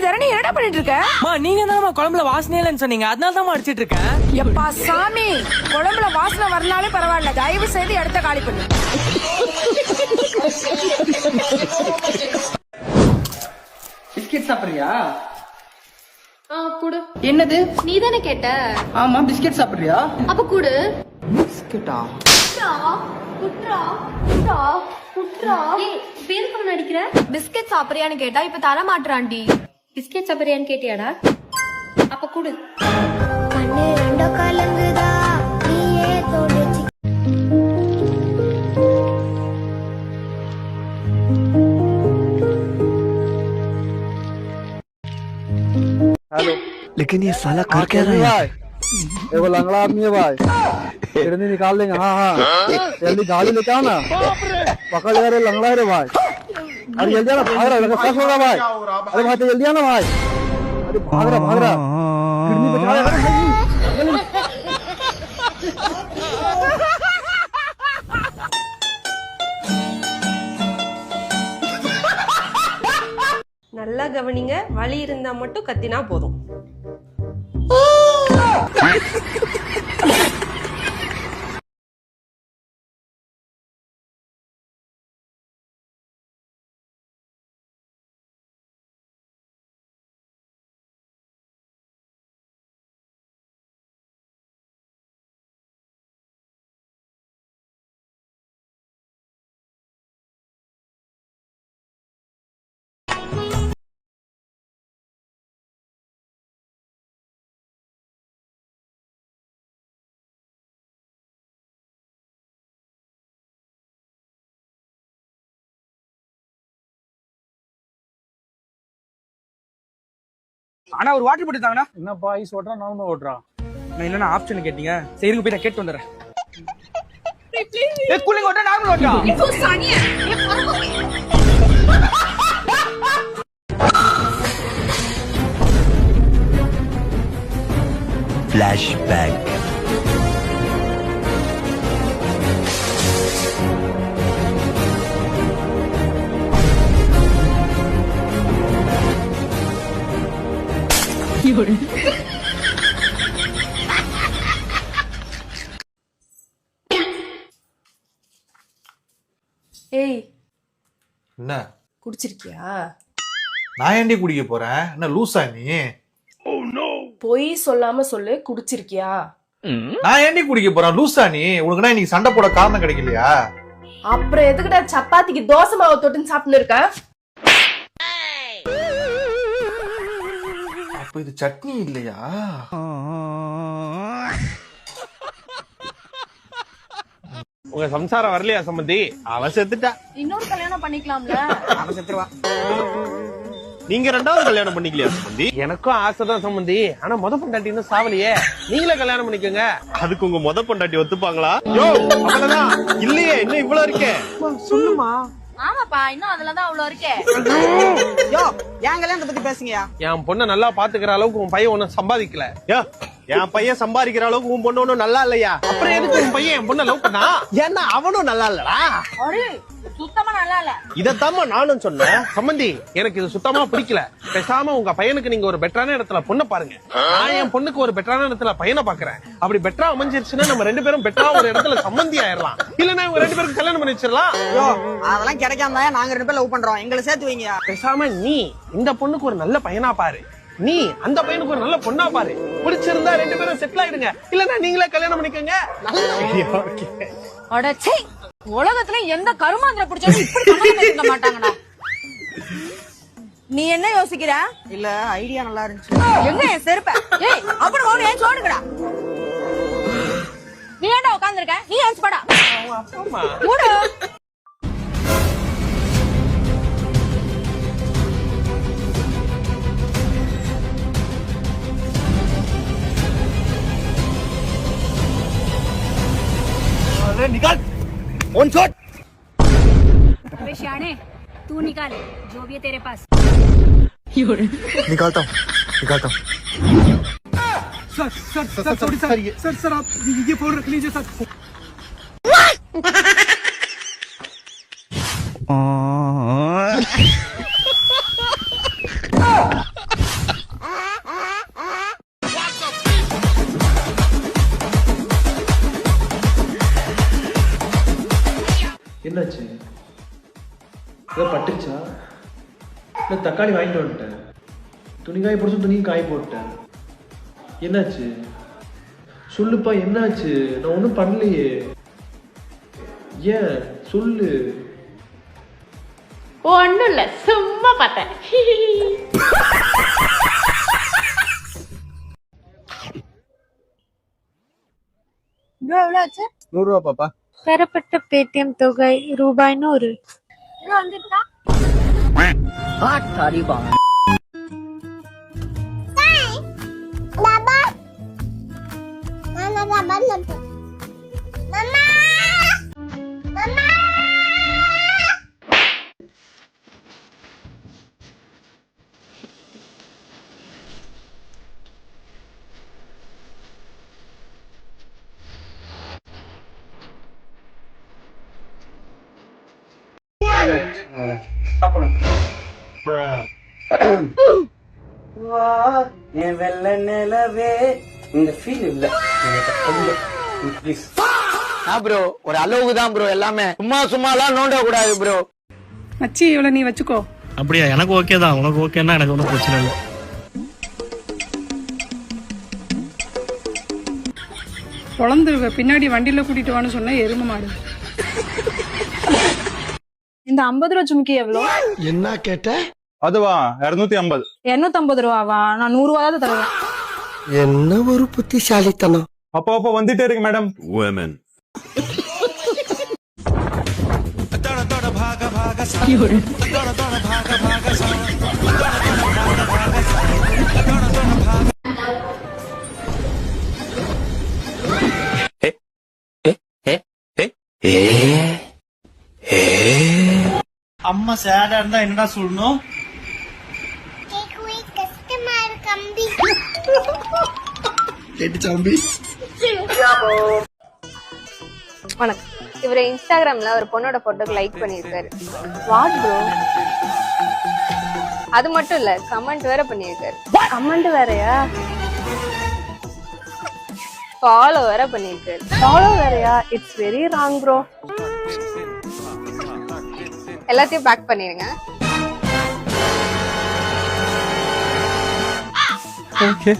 தரணி என்னடா பண்ணிட்டு இருக்க? நீங்க தான் குழம்புல வாசனை இல்லைன்னு சொன்னீங்க, அதனால தான் அடிச்சிட்டு இருக்கேன். எப்பா சாமி, குழம்புல வாசனை வரனாலே பரவாயில்ல, தயவு செய்து இடத்த காலி பண்ணு. பிஸ்கெட் சாப்பிடுறியா? குடு. என்னது? நீ தானே கேட்ட? ஆமா, பிஸ்கெட் சாப்பிடுறியா? அப்ப குடு. பிஸ்கெட்டா? நடிக்கிற பிஸ்கெட் சாப்பிடுறியான்னு கேட்டா இப்ப தர மாட்டான்டி. பிஸ்கெட் சாப்பிடுறியான்னு கேட்டியாடா? அப்ப குடு. கண்ணு ரெண்டோ கலங்குதா நீயே தோணுச்சு. हेलो लेकिन ये साला कर क्या रहा है? एगो लंगड़ा आदमी है भाई, किडनी निकाल देंगे। हाँ हाँ, जल्दी गाड़ी लेके आओ ना, पकड़ ले रे लंगड़ा है रे भाई। अरे जल्दी आना, भाग रहा है, फंस होगा भाई। अरे भाई तो जल्दी आना भाई, अरे भाग रहा, किडनी बचा रहा है। நல்லா கவனிங்க, வலி இருந்தா மட்டும் கத்தினா போதும். ஆனா ஒரு வாட்டர் போட்டு தாங்கண்ணா. என்னப்பா ஐஸ் ஓட்டுறா நார்மல் ஓட்டுறா? நான் என்னன்னா ஆப்ஷன் கேட்டீங்க, சரி போய் நான் கேட்டு வந்துடுறேன். கூலிங் ஓட்டா நார்மல் ஓட்டா? फ्लैशबैक। ஏய், என்ன குடிச்சிருக்கியா? நான் ஏண்டி குடிக்க போறேன்? என்ன லூசா நீ? பொய் சொல்லாம சொல்லு, குடிச்சிருக்கியா? நான் ஏண்டி குடிக்க போறேன்? லூசா நீ? உனக்கு நான் இன்னைக்கு சண்டை போட காரணம் கிடைக்கலையா? அப்புறம் எதுக்குடா சப்பாத்திக்கு தோசை மாவு தொட்டுன்னு சாப்பிட்டு இருக்க? அப்ப இது சட்னி இல்லையா? உங்க சம்சாரம் வரலையா சம்பந்தி? அவ செத்துட்டா. இன்னொரு கல்யாணம் பண்ணிக்கலாம்ல? அவன் செத்துருவா. நீங்க ரெண்டாவது கல்யாணம் பண்ணிக்கலையா சம்பந்தி? எனக்கும் ஆசைதான் சம்பந்தி, ஆனா முத பொண்டாட்டி இன்னும் சாவலையே. நீங்களே கல்யாணம் பண்ணிக்கோங்க. அதுக்கு உங்க முத பொண்டாட்டி ஒத்துப்பாங்களா? யோ அவ்வளவுதான் இல்லையே, இன்னும் இவ்வளவு இருக்கே. சொல்லுமா. ஆமாப்பா, இன்னும் அதுலதான் அவ்வளவு இருக்கே. யோ, என் கல்யாணத்தை பத்தி பேசுங்கயா. என் பொண்ணை நல்லா பாத்துக்கிற அளவுக்கு உன் பையன் ஒன்னும் சம்பாதிக்கல. யோ, என் பையன் சம்பாதிக்கிற அளவுக்கு உன் பொண்ணு ஒன்னும் நல்லா இல்லையா? அப்புறம் எதுக்கு உன் பையன் என் பொண்ணை லவ் பண்ணா? ஏன்னா அவனும் நல்லா இல்லடா. சுத்தமா நல்லா இல்ல. இதத்தாம நானும் சொன்னேன் சம்பந்தி, எனக்கு இது சுத்தமா பிடிக்கல. பேசாம உங்க பையனுக்கு நீங்க ஒரு பெட்டரான இடத்துல பொண்ணை பாருங்க. நான் என் பொண்ணுக்கு ஒரு பெட்டரான இடத்துல பையனை பாக்குறேன். அப்படி பெட்டரா அமைஞ்சிருச்சுன்னா நம்ம ரெண்டு பேரும் பெட்டரா ஒரு இடத்துல சம்பந்தி ஆயிடலாம். இல்லன்னா இவங்க ரெண்டு பேரும் கல்யாணம் பண்ணி வச்சிடலாம். அதெல்லாம் கிடைக்காம தான் நாங்க ரெண்டு பேரும் லவ் பண்றோம், எங்களை சேர்த்து வைங்க. பேசாம நீ இந்த பொண்ணுக்கு ஒரு நல்ல பையனா பாரு, நீ அந்த பையனுக்கு ஒரு நல்ல பொண்ணா பாரு. பிடிச்சிருந்தா ரெண்டு பேரும் செட்டில் ஆயிடுங்க, இல்லன்னா நீங்களே கல்யாணம் பண்ணிக்கோங்க. நல்ல ஐடியா. ஓகே. அடச்சே, உலகத்துல எந்த கருமாந்திர பிடிச்சாலும் இப்படி சமாளிக்க மாட்டாங்கடா. நீ என்ன யோசிக்கிற? இல்ல, ஐடியா நல்லா இருந்துச்சு. எங்க என் செருப்ப? ஏய், அப்புறம் ஓடு, ஏன் சோடுங்கடா. நீ ஏன்டா உட்கார்ந்திருக்க? நீ ஏன் படா. ஆமா. ஓடு. निकाल ऑन शॉट। अबे शाने, तू निकाल जो भी है तेरे पास। निकालता हूँ। सर आप ये फोन रख लीजिए सर। என்னாச்சு? ஏதோ பட்டுச்சா? இல்லை தக்காளி வாங்கிட்டு வந்துட்டேன். துணி காய போட்டு துணியும் காய போட்டேன். என்னாச்சு சொல்லுப்பா, என்னாச்சு? நான் ஒன்றும் பண்ணலையே. ஏன் சொல்லு. ஒண்ணும் இல்ல, சும்மா பார்த்தேன். எவ்வளவு ஆச்சு? 100 ரூபா பாப்பா. பெறப்பட்ட பேடிஎம் தொகை ரூபாய் 100. வந்துட்டா என் வெள்ள நிலவே இந்த ஃபீல் இல்ல ப்ளீஸ். ப்ரோ ஒரு அளவுக்கு தான் ப்ரோ, எல்லாமே சும்மாலாம் நோண்ட கூடாது ப்ரோ. மச்சி இவ்வளவு நீ வச்சுக்கோ. அப்படியா? எனக்கு ஓகே தான். உனக்கு ஓகேன்னா எனக்கு ஒன்றும் பிரச்சனை இல்லை. குழந்தை பின்னாடி வண்டியில கூட்டிட்டு வான்னு சொன்ன எரும மாடு. இந்த 50 ரூபா ஜும்கி எவ்வளோ? என்ன கேட்ட? அதுவா 250. 250 ரூபாவா? நான் 100 ரூபா தான் தருவேன். என்ன ஒரு புத்திசாலித்தனம். அப்போ வந்துட்டே இருக்கு மேடம். அம்மா சேடா இருந்தா என்னடா சொல்லணும்? வணக்கம். இவரு இன்ஸ்டாகிராம்ல ஒரு பொண்ணோட போட்டோக்கு லைக் பண்ணிருக்காரு. What bro? அது மட்டும் இல்ல, கமெண்ட் வேற பண்ணிருக்காரு. கமெண்ட் வேறயா? ஃபாலோ வேற பண்ணிருக்காரு. ஃபாலோ வேறயா? It's very wrong bro. எல்லாத்தையும் பேக் பண்ணிருங்க. ஓகே.